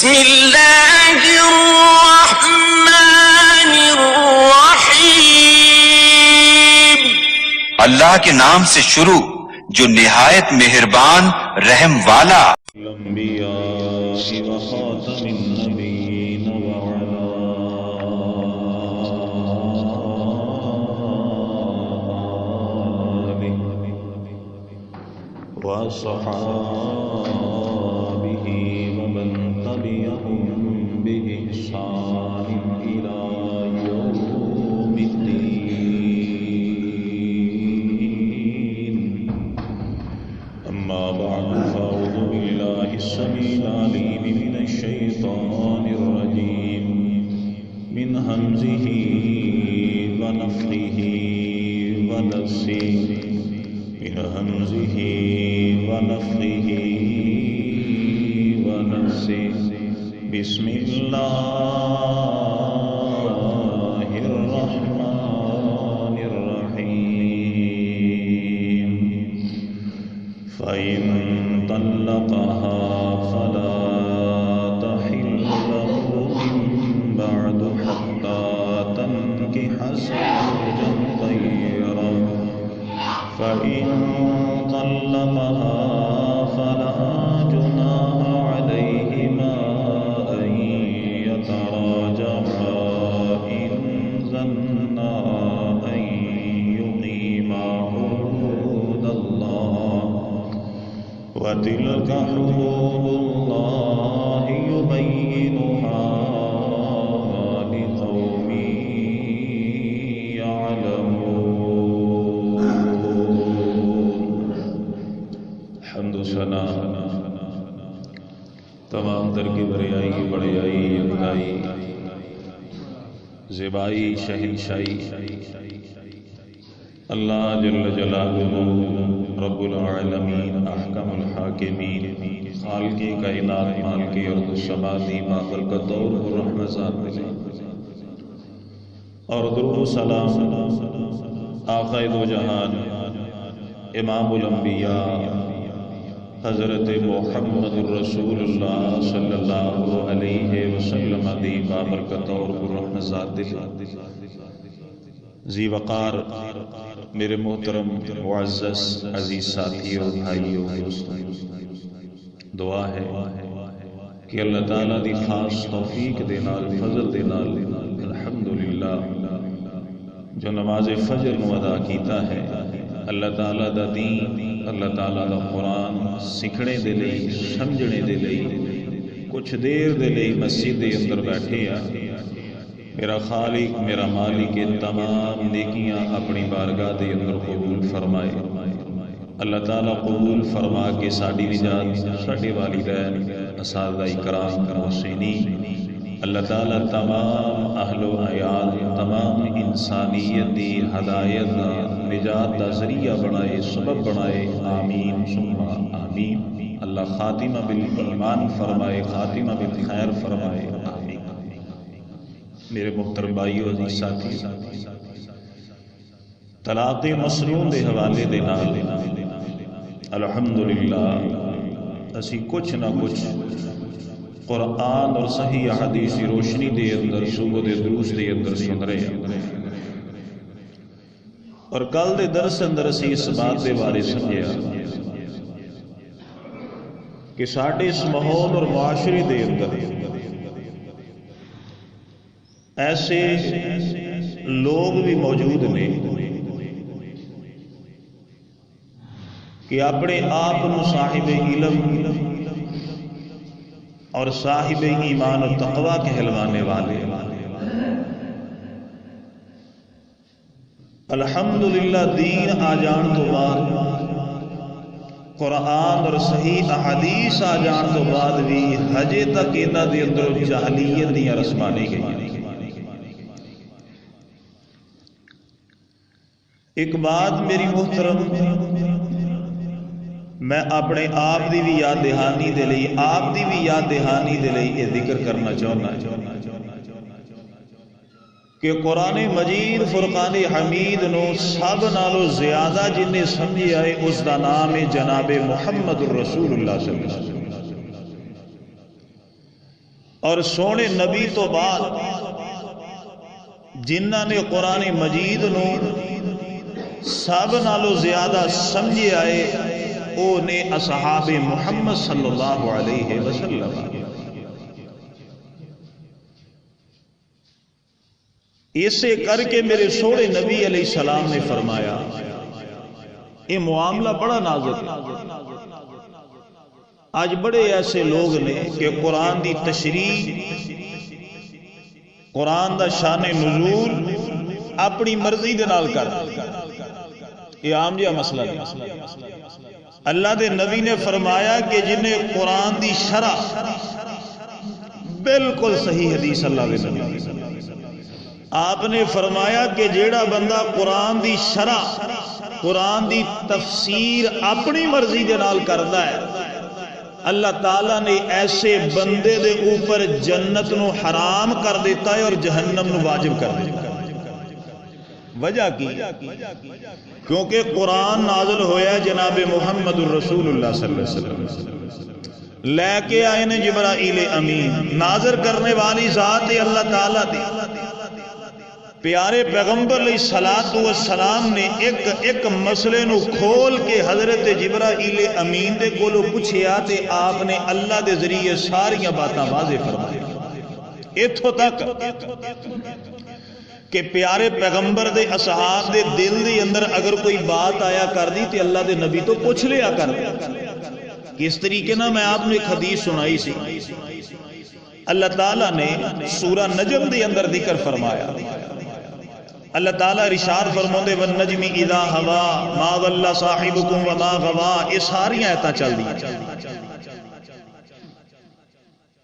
بسم اللہ الرحمن الرحیم، اللہ کے نام سے شروع جو نہایت مہربان رحم والا۔ الانبیاء و خاتم النبیین وعلا آلہ وصحابہ ومن تبعهم بإحسان إلی یوم الدین۔ أما بعد فأعوذ بالله السميع العليم من الشيطان الرجيم من همزه ونفخه ونفثه من همزه ونفخه ونفثه بسم الله الرحمن الرحيم فإن طلقها فلا تحل له من بعد حتى تنكح زوجا غيره فإن طلقها فلا جناح عليهما أن يتراجعا إن ظنا أن يقيما حدود الله وتلك حدود الله يبينها لقوم يعلمون۔ حمد و ثنا تمام در کی بریائی بڑیائی یکتائی زیبائی شہنشائی اللہ جل جلالہ رب العالمین احکم الحاکمین خالق کائنات مالک ارض السماوات بابرکت اور رحمت ذات اور درود و سلام آقا دو جہان امام الانبیاء حضرت محمد الرسول اللہ صلی اللہ علیہ وسلم دی بابرکت اور رحمت ذات ذی وقار میرے محترم معزز عزیز ساتھیوں بھائیوں دوستوں، دعا ہے کہ اللہ تعالیٰ دی خاص توفیق دے نال فضل دے نال الحمدللہ جو نماز فجر نو ادا کیتا ہے، اللہ تعالیٰ دا دین، اللہ تعالیٰ دا قرآن سکھنے دے لئی سمجھنے دے لئی کچھ دیر دے لئی مسجد دے اندر بیٹھے آ، میرا خالق میرا مالک تمام نیکیاں اپنی بارگاہ دے اندر قبول فرمائے۔ اللہ تعالیٰ قبول فرما کے ساڈی نجات، ساڈے والدین، اساتذہ کرام، محسنین، اللہ تعالیٰ تمام اہل و عیال، تمام انسانیت دی ہدایت دا نجات دا ذریعہ بنائے، سبب بنائے، آمین ثم آمین۔ اللہ خاتمہ بالایمان فرمائے، خاتمہ بالخیر فرمائے، آمین۔ میرے محترم بھائیو عزیز ساتھی، طلاق مسنون دے حوالے دے نال الحمدللہ اسی کچھ نہ کچھ قرآن اور صحیح حدیث کی روشنی دے اندر صبح دے دروس دے اندر سن رہے ہیں، اور کل دے درس اندر اسی اس بات دے بارے سمجھیا کہ ساڈے اس ماحول اور معاشرے دے اندر ایسے لوگ بھی موجود نے کہ اپنے آپ صاحب علم اور صاحب ایمان و تقوی کہلوانے والے، الحمدللہ دین آ جان تو بعد، قرآن اور صحیح احادیث آ جان تو بعد بھی ہجے تک انہاں دے اندر جاہلیت دیاں رسماں نہیں گئیاں۔ ایک بات میری محترم میں اپنے آپ دی بھی یاد دہانی دے لئی، آپ دی بھی یاد دہانی دے لئی یہ ذکر کرنا چاہنا کہ قرآن مجید فرقان حمید نو سب نالو زیادہ جن نے سمجھی آئے اس دا نام جناب محمد الرسول اللہ صلی اللہ علیہ وسلم۔ اور سونے نبی تو بعد جنہاں نے قرآن مجید نو سب نالو زیادہ سمجھے آئے او نے اصحاب محمد صلی اللہ علیہ وسلم. اسے کر کے میرے سونے نبی علیہ السلام نے فرمایا یہ معاملہ بڑا نازک ہے. آج بڑے ایسے لوگ نے کہ قرآن دی تشریح، قرآن دا شان نزول اپنی مرضی دے نال کر، یہ عام جہا مسئلہ نہیں. اللہ دے نبی نے فرمایا کہ جنہیں قرآن دی شرح بالکل صحیح حدیث اللہ دے نبی آپ نے فرمایا کہ جیڑا بندہ قرآن دی شرح، قرآن دی تفسیر اپنی مرضی دے نال کردا ہے، اللہ تعالیٰ نے ایسے بندے دے اوپر جنت نو حرام کر دیتا ہے اور جہنم نو واجب کر دیتا ہے. وجہ کی؟ کیونکہ قرآن نازل ہویا جناب محمد الرسول اللہ صلی اللہ علیہ وسلم لے کے آئے نے جبرائیل امین، نازل کرنے والی ذات اللہ تعالیٰ دی. پیارے پیغمبر علیہ الصلوۃ والسلام نے ایک مسئلے نو کھول کے حضرت جبرائیل امین دے کولو پوچھیا تے آپ نے اللہ دے ذریعے ساریاں باتاں واضح فرمائی. اتھوں تک کہ پیارے پیغمبر دے اصحاب دے دل دے اندر اگر کوئی بات آیا کر دی تے اللہ دے نبی تو پوچھ لیا کر دی. کس طریقے نہ میں آپ نے ایک حدیث سنائی سی. اللہ تعالیٰ نے سورہ نجم دے اندر ذکر فرمایا. اللہ تعالیٰ ارشاد فرماندے والنجم اذا ہوا ما ضل صاحبکم وما غوا. یہ ساری آیتاں چل دی.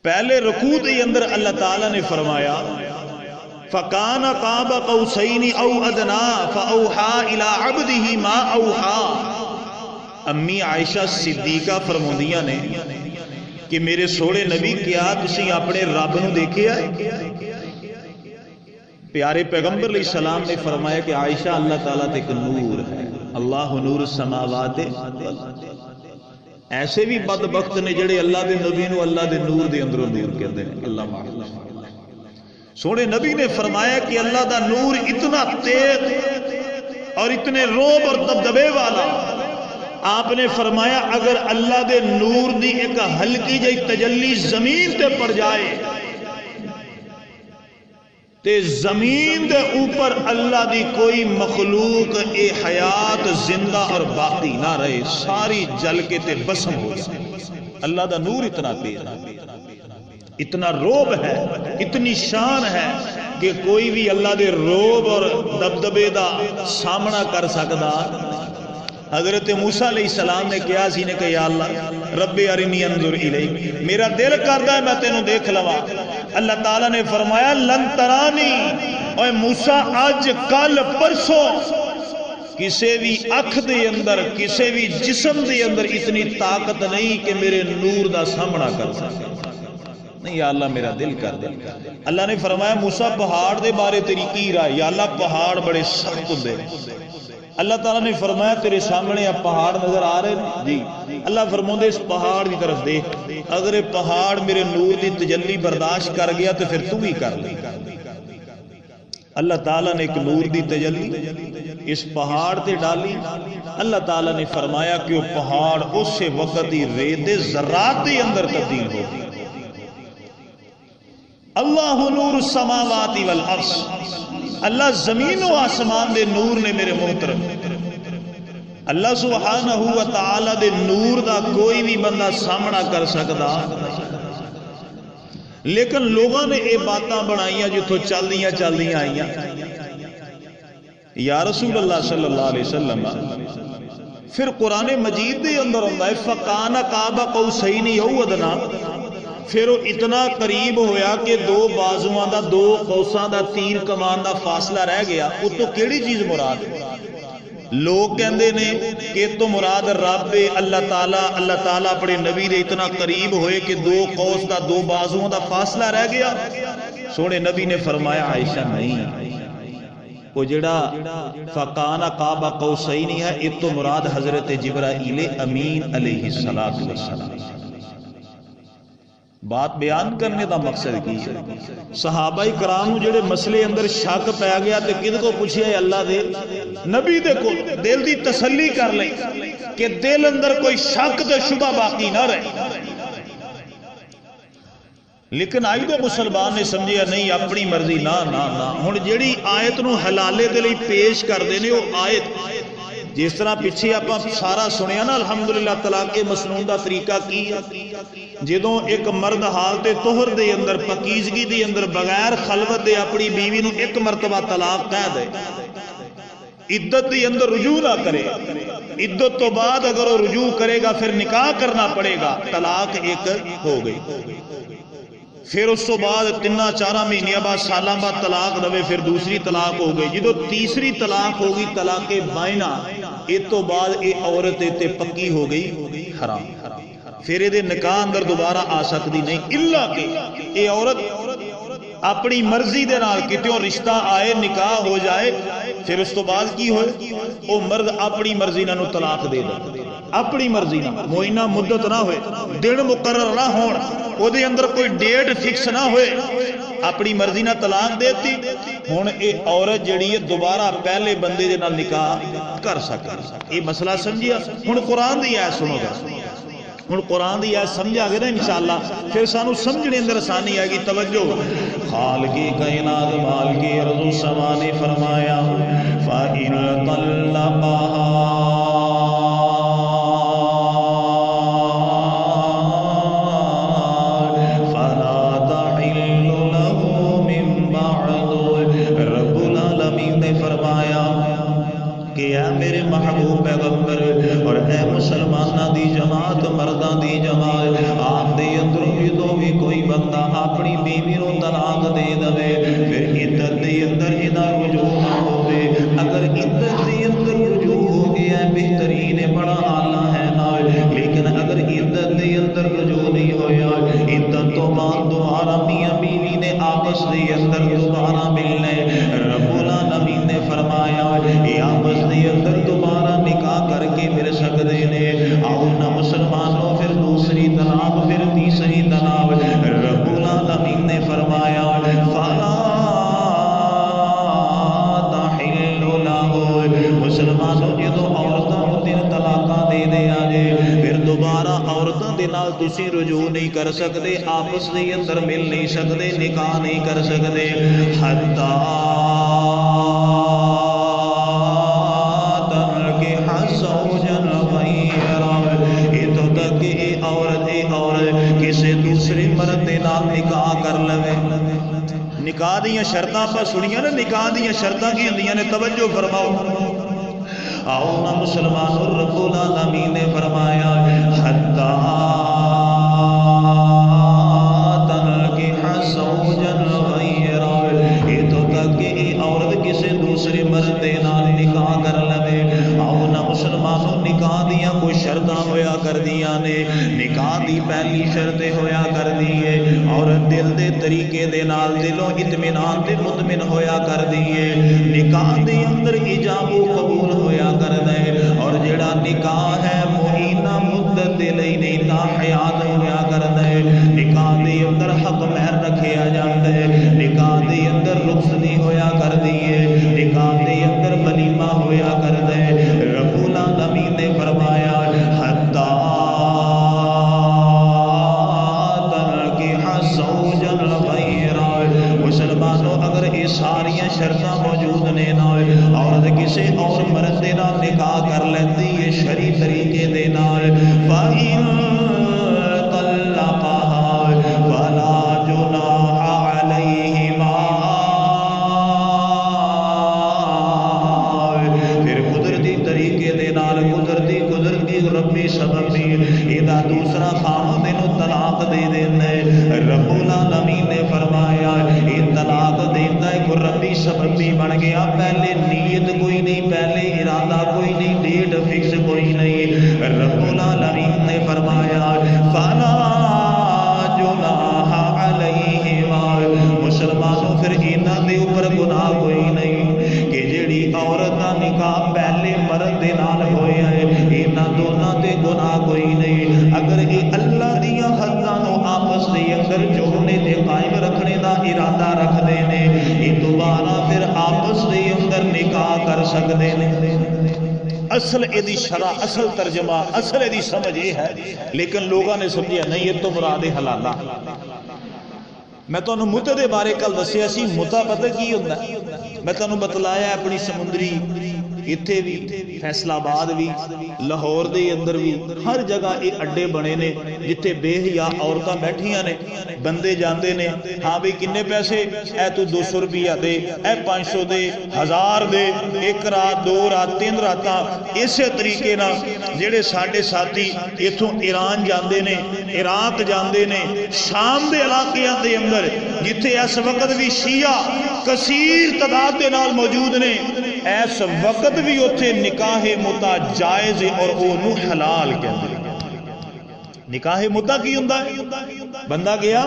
پہلے رکوع دے اندر اللہ تعالیٰ نے فرمایا فَكَانَ قَابَ قَوْسَيْنِ أَوْ أَدْنَىٰ فَأَوْحَىٰ إِلَىٰ عَبْدِهِ مَا أَوْحَىٰ. امی عائشہ صدیقہ فرماندیاں نے کہ میرے سوڑے نبی کیا تسی اپنے رب نو دیکھے آئے؟ پیارے پیغمبر علیہ السلام نے فرمایا کہ عائشہ اللہ تعالیٰ تے ایک نور ہے. اللہ نور السماوات. ایسے بھی بدبخت نے جڑے اللہ دے نبی نو اللہ دے نور دے اندروں نور کہتے ہیں. اللہ معاف. سونے نبی نے فرمایا کہ اللہ دا نور اتنا تیز اور اتنے روب اور دبدبے والا. آپ نے فرمایا اگر اللہ دے نور دی ایک ہلکی جئی تجلی زمین تے پڑ جائے تے زمین دے اوپر اللہ دی کوئی مخلوق اے حیات زندہ اور باقی نہ رہے، ساری جل کے تے بسم ہو جائے. اللہ دا نور اتنا تیز ہے، اتنا روب ہے، اتنی شان ہے کہ کوئی بھی اللہ دے روب اور دبدبے دا سامنا کر سکدا. حضرت موسیٰ علیہ السلام نے کیا سی نے کہ یا اللہ رب ارنی انظر الیک، میرا دل کردا ہے میں تینوں دیکھ لواں. اللہ تعالیٰ نے فرمایا لن ترانی، اے موسیٰ اج کل پرسوں کسی بھی اکھ دے اندر کسی بھی جسم دے اندر اتنی طاقت نہیں کہ میرے نور دا سامنا کر سکے. نہیں یا اللہ میرا دل کر دے. اللہ نے فرمایا موسیٰ پہاڑ دے بارے تیری کی رائے؟ یا اللہ پہاڑ بڑے سخت ہوندے. اللہ تعالیٰ نے فرمایا تیرے سامنے اب پہاڑ نظر آ رہے ہیں جی. اللہ فرماندے اس پہاڑ کی طرف دیکھ، اگر یہ پہاڑ میرے نور دی تجلی برداشت کر گیا تو پھر تم ہی کر لے. اللہ تعالیٰ نے ایک نور دی تجلی اس پہاڑ تے ڈالی. اللہ تعالیٰ نے فرمایا کہ وہ پہاڑ اس وقت ہی ریت ذرات کے اندر تبدیل ہو گئی. اللہ نور السماوات والارض، اللہ زمین و آسمان دے نور نے میرے محترم. اللہ سبحانہ و تعالی دے نور دا کوئی بھی بندہ سامنا کر سکدا، لیکن لوگوں نے یہ باتاں بنائیاں جتوں چل دیاں آئیاں. یا رسول اللہ صلی اللہ علیہ وسلم پھر قرآن مجید دے اندر ہوندا ہے فکان قاب قوسین او ادنا، پھر وہ اتنا قریب ہویا کہ دو بازواں دا دو قوساں دا تیر کمان دا فاصلہ رہ گیا. وہ تو کیڑی چیز مراد ہے؟ لوگ کہندے نے کہ تو مراد رب اللہ تعالیٰ اپنے نبی دے اتنا قریب ہوئے کہ دو قوس دا دو بازواں دا فاصلہ رہ گیا. سونے نبی نے فرمایا عائشہ نہیں، وہ جڑا فکان قاب قوسین ہے یہ تو مراد حضرت جبرائیل امین علیہ السلام. بات بیان کرنے دا مقصد کی ہے صحابہ کرام جڑے مسئلے اندر شک پی گیا تے کد کو پوچھیا ہے اللہ دے نبی دے کو دل دی تسلی کر لیں کہ دل اندر کوئی شک تے شبہ باقی نہ رہے. لیکن آئی تو مسلمان نے سمجھیا نہیں اپنی مرضی نہ نہ نہ ہن جیڑی آیت نو حلالے دے لئی پیش کردے نے وہ آیت جس طرح پیچھے آپ سارا سنیا نا الحمدللہ طلاق مسنون دا طریقہ کی جدوں ایک مرد حالت طہر دے اندر پاکیزگی دے اندر بغیر خلوت دے اپنی بیوی نو ایک مرتبہ طلاق کہہ دے عدت دے اندر رجوع نہ کرے عدت تو بعد اگر وہ رجوع کرے گا پھر نکاح کرنا پڑے گا طلاق ایک ہو گئی. پھر اس تو بعد 3-4 مہینے بعد سالاں بعد طلاق دے پھر دوسری طلاق ہو گئی. جدو تیسری طلاق ہوگی طلاق بائنا اس تو بعد یہ عورت تے پکی ہو گئی حرام. پھر یہ نکاح اندر دوبارہ آ سکتی نہیں الا کہ یہ عورت اپنی مرضی دے نال کتوں رشتہ آئے نکاح ہو جائے پھر اس تو بعد کی ہوئے وہ مرد اپنی مرضی نہ طلاق دے دے اپنی مرضی نہ معینہ مدت نہ ہوئے دن مقرر نہ ہون او دے اندر کوئی ڈیٹ فکس نہ ہوئے اپنی مرضی نہ طلاق دیتی ہن اے عورت جڑی ہے دوبارہ پہلے بندے دے نال نکاح کر سکتی. یہ مسئلہ سمجھیا. ہن قرآن دی آیت سنو گا ہن قرآن دی آیت سمجھا گے نا انشاءاللہ پھر سانو سمجھنے اندر آسانی آئے گی. توجہ خالق کائنات مالک ارض السماء نے فرمایا فَإِنْ طَلَّقَهَا میرے محبوب پیغمبر اور اے مسلمانہ دی جماعت مردان دی جماعت آپ دے اندر جدو بھی کوئی بندہ اپنی بیوی نو طلاق دے دے پھر عدت دے اندر ادا رجوع نہ ہوئے. اگر عدت دے اندر رجوع ہو گیا بہترین بڑا اعلیٰ ہے نا لیکن اگر عدت دے اندر رجوع نہیں ہویا عدت تو بعد دوبارہ میاں بیوی نے آپس دے اندر دوبارہ ملنے رب العالمین نے فرمایا یہ آپس دے اندر دوبارہ نکاح کر کے مل سکتے ہیں. آؤ نہ مسلمانوں پھر دوسری طلاق پھر تیسری طلاق رب العالمین نے فرمایا فَلَا تَحِلُّ لَهُ. مسلمانوں جدو عورتوں تین طلاقاں دے دیا جے پھر دوبارہ عورتوں دے نال تسی رجوع نہیں کر سکتے آپس دے اندر مل نہیں سکتے نکاح نہیں کر سکتے حتی کسی دوسری مرد دے نال نکاح کر لوے. نکاح دیاں شرطاں پا سنیاں نا نکاح دیاں شرطاں کی ہوندیاں نے توجہ فرماؤ. آؤ نا مسلمانوں رب العالمین نے فرمایا حتی تنکح زوجا غیرہ اتو تک کہ عورت کسی دوسری مرد دے نال نکاح کر لوے. آؤ نا مسلمانوں نکاح دیاں کوئی شرطاں ہویا کر دیاں نے. نکاح دی پہلی شرط ہویا کر دیئے عورت دل دے طریقے دے نال دلوں اطمینان تے مطمئن ہویا کر دیئے. نکاح دے اندر ایجاب و قبول ہویا کر دے اور جڑا نکاح ہے مہینہ مدت دے لئی نہیں تا حیات ہویا کر دے. نکاح دے اندر حق مہر رکھیا جاندے نکاح دے اندر رخصتی ہویا کر دیئے نکاح دے اندر ولیمہ ہویا کر دے. رب العالمین نے فرمایا حتی تنکح زوجا غیرہ. مسلمانوں اگر یہ ساری شرطاں موجود نے نا عورت کسی اور مرد دے نال نکاح کر لیندی ہے شرعی طریقے دے نال فَإِن طَلَّقَهَا فَلَا جُنَاحَ عَلَيْهِمَا. پھر قدرتی طریقے دے نال قدرتی ربی سبب ادا دوسرا خامد نو طلاق دے دینا. رب العالمین نے فرمایا یہ طلاق دینا ہے کوئی ربی سبب بھی بن گیا. پہلے نیت کوئی نہیں پہلے ارادہ کوئی نہیں ڈیٹ فکس کوئی نہیں. رب العالمین نے فرمایا اتنے قائم رکھنے دا ارادہ رکھتے ہیں یہ دوبارہ پھر آپس دے اندر نکاح کر سکتے ہیں. اصل یہ شرح اصل ترجمہ اصل یہ سمجھ یہ ہے لیکن لوگوں نے سمجھا نہیں یہ تو مراد حلالہ. میں تمہیں متع دے بارے کل دسیا سی متع پتہ کی ہوتا ہے میں تمہیں بتلایا اپنی سمندری اتنے بھی فیصلہ آباد بھی لاہور دے اندر بھی ہر جگہ یہ اڈے بنے نے جتھے بے حیا عورتاں بیٹھیاں نے بندے جاندے نے ہاں بھئی کنے پیسے اے تو 200 روپیہ دے اے 500 دے 1000 دے 1 رات 2 رات 3 راتاں اسی طریقے نہ جڑے ساڈے ساتھی ایتھوں ایران جاندے نے عراق جاندے نے شام دے علاقیاں دے اندر جتھے اس وقت بھی شیعہ کثیر تعداد دے نال موجود نے اس وقت بھی اتنے نکاح متع جائز اور وہ حلال کہتے ہیں. نکاح متع کی ہوندا ہے بندہ گیا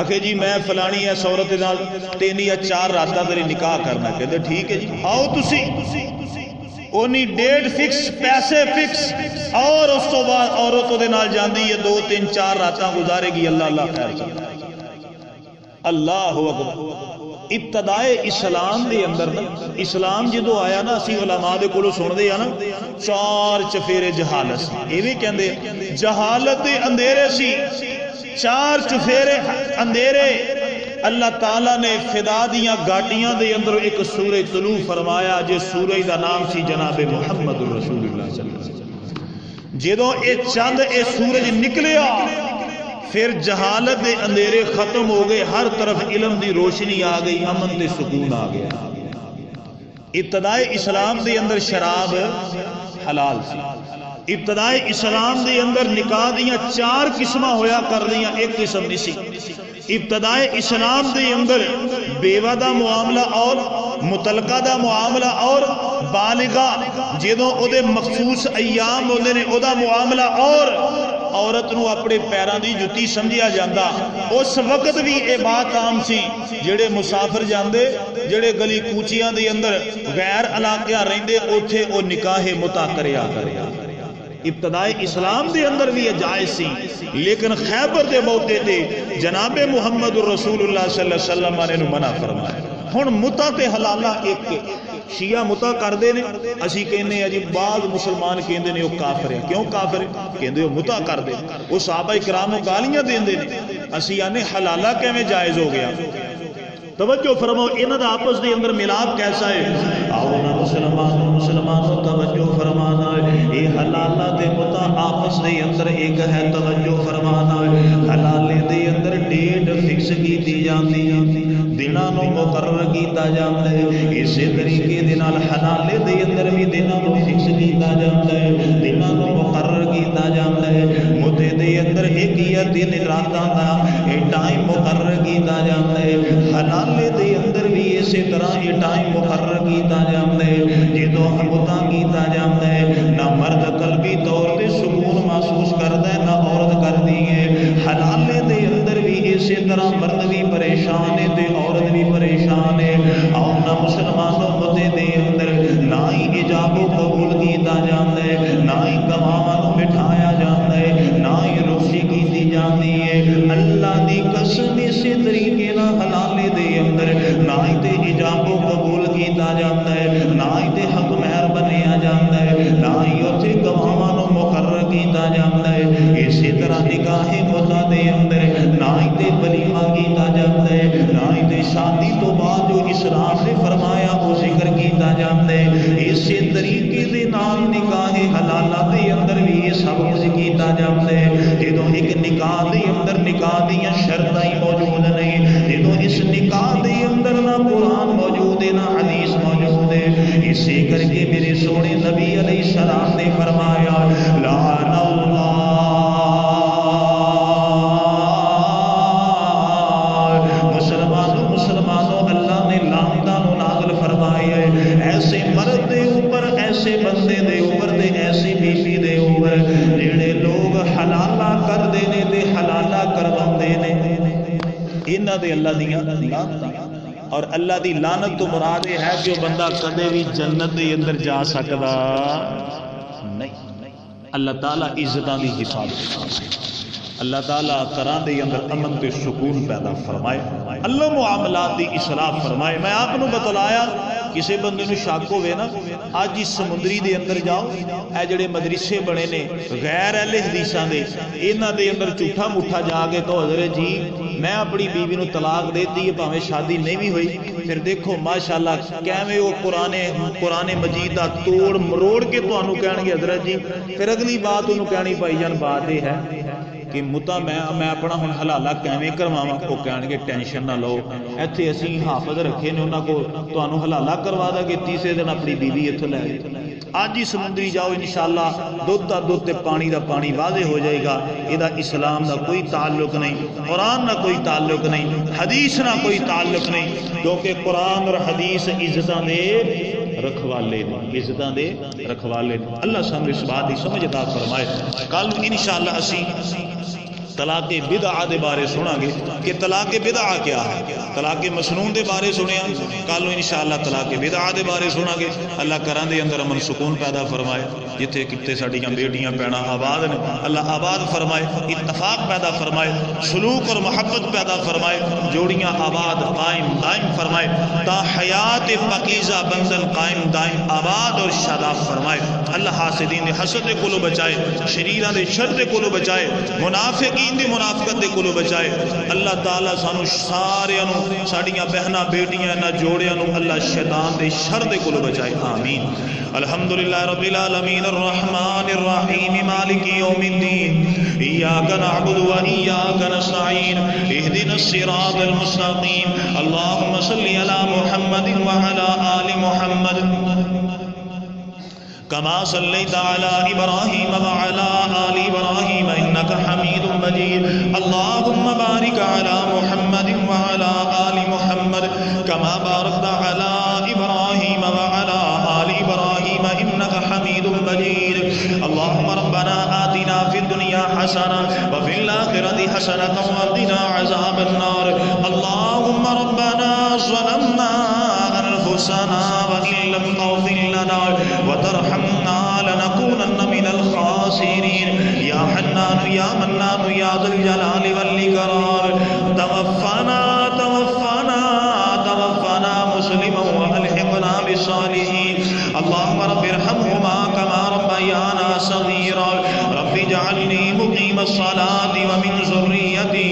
آکھے جی میں فلانی ہے عورت نال 3 یا 4 راتاں تیری نکاح کرنا کہتے ٹھیک ہے جی آؤ تسی اونی ڈیٹ فکس پیسے فکس اور اس تو بعد عورت دے نال جاندی ہے 2 3 4 راتاں گزارے گی اللہ اللہ خیر چاہے. اللہ اکبر. ابتدائے اسلام دے اندر نا اسلام جدو آیا نا اسی علماء دے کولوں سنتے ہیں نا 4 چفیرے جہالت سی ایویں کہندے جہالت دے اندھیرے سی 4 چفیرے اندھیرے. اللہ تعالیٰ نے فدا دیاں گاٹیاں دے اندر ایک سورج طلوع فرمایا جس سورج دا نام سی جناب محمد رسول اللہ صلی اللہ علیہ وسلم. جدو اے چاند اے سورج نکلیا پھر جہالت دے اندھیرے ختم ہو گئے ہر طرف علم دی روشنی آ گئی امن دے سکون آ گیا. ابتدائے اسلام دے اندر شراب حلال سی. ابتدائے اسلام دے اندر نکاح دیاں 4 قسمہ ہویا کر دیاں ایک قسم نہیں سی. ابتدائے اسلام دے اندر بیوہ دا معاملہ اور متعلقہ دا معاملہ اور بالغہ جدوں او دے مخصوص ایام ہوندے نے او دا معاملہ اور عورت نو اپنے پیران دی جتی سمجھیا جاندہ. اس وقت بھی اے بات عام سی جڑے مسافر جاندے جڑے گلی کوچیاں دے اندر غیر علاقیاں رہندے اوتھے او نکاح متع کریا کریا. ابتدائی اسلام دے اندر بھی یہ جائز سی لیکن خیبر دے موقع تے جناب محمد رسول اللہ صلی اللہ علیہ وسلم نے منع فرمایا. ہن متع تے حلالہ ایک شیعہ متع کردے نے اسی کہنے ہیں جی بعض مسلمان کہندے نے وہ کافر ہیں. کیوں کافر ہیں کہندے وہ متع کردے وہ صحابہ کرام گالیاں دیندے نے اسی آنے حلالہ کیویں جائز ہو گیا. توجہ فرماؤ انہاں دا آپس دے اندر ملاپ کیسا ہے. آؤ نا مسلمانوں توجہ فرمانا ہے یہ حلالہ دے متع آپس دے اندر ایک ہے. توجہ فرمانا ہے حلالے دے اندر ڈیٹ فکس کیتی جاندی دناں نو مقرر کیتا جاندا ہے. اسی طریقے دے نال حلالے دے اندر بھی دناں نو فکس کیتا جاندا ہے دناں نو مقرر کیتا جاندا ہے. متے دے اندر ایک یا 3 راتاں دا یہ ٹائم مقرر کیتا جاندا ہے. حلالے دے اندر بھی اسی طرح یہ ٹائم مقرر کیتا جاندا ہے. جدوں متع کیتا جاندا ہے نہ مرد قلبی طور تے سکون محسوس کردا ہے نہ عورت کردی ہے. حلالے دے اندر بھی اسی طرح مرد بھی پریشان ہے تے عورت بھی پریشان ہے. آؤ نہ مسلمانوں متے دے اندر نہ ہی ایجاب و قبول کیتا جاندا ہے نہ ہی گواہاں نوں بٹھایا جاندا ہے نہ ہی رخصتی کیتی جاندی ہے. اللہ دی قسم اسی طریقے نال حلالے دے اندر نہ ہی تے ایجاب و قبول کیتا جاندا ہے نہ ہی تے حق مہر بنیا جاندا ہے نہ ہی اوتھے گواہاں نوں مقرر کیتا جاندا ہے. اسی طرح نکاح متع دے اندر نہ ہی تے ولیمہ کیتا جاندا ہے نہ ہی تے شادی تو بعد جو اسلام نے فرمایا وہ ذکر کیتا جاندا ہے. اسی طریقے دے نال نکاح حلالہ دے اندر بھی یہ سب کچھ کیتا جاندا ہے. جدوں ایک نکاح دے اندر نکاح دیاں شرطاں ہی موجود نہیں جدوں اس نکاح دے اندر نہ قرآن موجود ہے نہ حدیث موجود ہے. اسی کر کے میرے سونے نبی علیہ السلام نے فرمایا لعن اللہ مسلمانوں اللہ نے لعنتاں نازل فرمائی ہے ایسے مرد دے اوپر ایسے بندے دے اوپر تے ایسی بیوی دے اوپر جڑے لوگ حلالہ کردے نے تے حلالہ کرواندے نے انہاں دے اللہ دیاں لعنتاں. اور اللہ دی لعنت تو مراد ہے کہ وہ بندہ کدے بھی جنت دے اندر جا سکدا نہیں. اللہ تعالیٰ عزتاں دی حفاظت. اللہ تعالیٰ گھراں دے اندر امن تے سکون پیدا فرمائے، اللہ معاملات دی اصلاح فرمائے۔ میں آپ کو بتلایا کسی بندے نو شک ہوئے نا، اج اس سمندری دے اندر جاؤ، اے جڑے مدرسے بنے نے غیر اہل حدیثاں دے، انہاں دے اندر جھوٹا مٹھا جا کے تو حضرت جی میں اپنی بیوی نو طلاق دیتی ہے بھاویں شادی نہیں بھی ہوئی، پھر دیکھو ماشاءاللہ کیویں وہ قرآن مجید دا توڑ مروڑ کے تانوں کہن گے حضرت جی، پھر اگلی بات انہوں کہنی بھائی جان بات یہ ہے کہ متا میں اپنا ہن حلالہ کیویں کرواواں، وہ کہن گے ٹینشن نہ لو، ایتھے اسی حافظ رکھے نے انہاں کو تانوں حلالہ کروا دا گے، تیسرے دن اپنی بیوی ایتھوں لے جائے۔ آج ہی سمندری جاؤ انشاءاللہ دودھ دا دودھ تے پانی دا پانی واضح ہو جائے گا، یہ اسلام دا کوئی تعلق نہیں، قرآن نہ کوئی تعلق نہیں، حدیث نہ کوئی تعلق نہیں، کیونکہ قرآن اور حدیث عزتاں دے رکھوالے نے، عزتاں دے رکھوالے نے۔ اللہ سامنے اس بات کی سمجھ عطا فرمائے۔ کل انشاءاللہ اسی طلاق بدعہ دے بارے سنا گے کہ طلاق بدعہ کیا ہے، طلاق مسنون دے بارے سنیا، کل انشاءاللہ طلاق بدعہ دے بارے سنا گے۔ اللہ گھراں دے اندر امن سکون پیدا فرمائے، جتھے کتے ساڈیاں بیٹیاں پینا آباد نے اللہ آباد فرمائے، اتفاق پیدا فرمائے، سلوک اور محبت پیدا فرمائے، جوڑیاں آباد قائم دائم فرمائے، تا حیات پاکیزہ بندن قائم دائم آباد اور شاداب فرمائے۔ اللہ حاسدین دے حسد دے کولو بچائے، شریراں دے شر دے کولو بچائے، منافقین دی منافقت دے کولو بچائے۔ اللہ تعالیٰ سانو سارے انو ساڑیاں بہناں بیٹیاں نہ جوڑے انو اللہ شیطان دے شر دے کولو بچائے، آمین۔ الحمدللہ رب العالمین الرحمن الرحیم مالک یوم الدین، ایاک نعبد و ایاک نستعین، اہدنا الصراط المستقیم، اللہم صلی علی محمد وعلی آل محمد كما صليت على إبراهيم وعلى آل إبراهيم إنك حميد مجيد، اللهم بارك على محمد وعلى آل محمد كما باركت على إبراهيم وعلى آل إبراهيم إنك حميد مجيد، اللهم ربنا آتنا في الدنيا حسنة وفي الآخرة حسنة وقنا عذاب النار، اللهم ربنا ظلمنا أنفسنا وإن لم تغفر لنا وترحمنا لنكونن من الخاسرين، يا حنان يا منان يا ذا الجلال والإكرام، توفنا مسلما وألحقنا بالصالحين، اللهم رب ارحمهما كما ربيانا صغيرا، رب اجعلني مقيم الصلاة ومن ذريتي،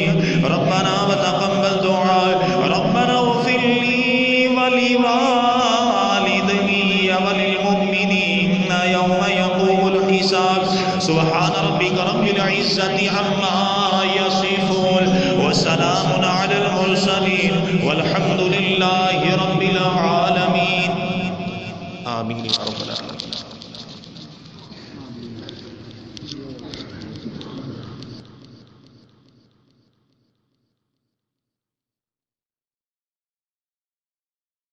ربنا وتقبل دعاء، ربنا اغفر لي ولوالدي وللمؤمنين يوم يقوم الحساب، سبحان ربك رب العزة عما يصفون وسلام على المرسلين والحمد لله رب العالمين، آمين يا رب العالمين۔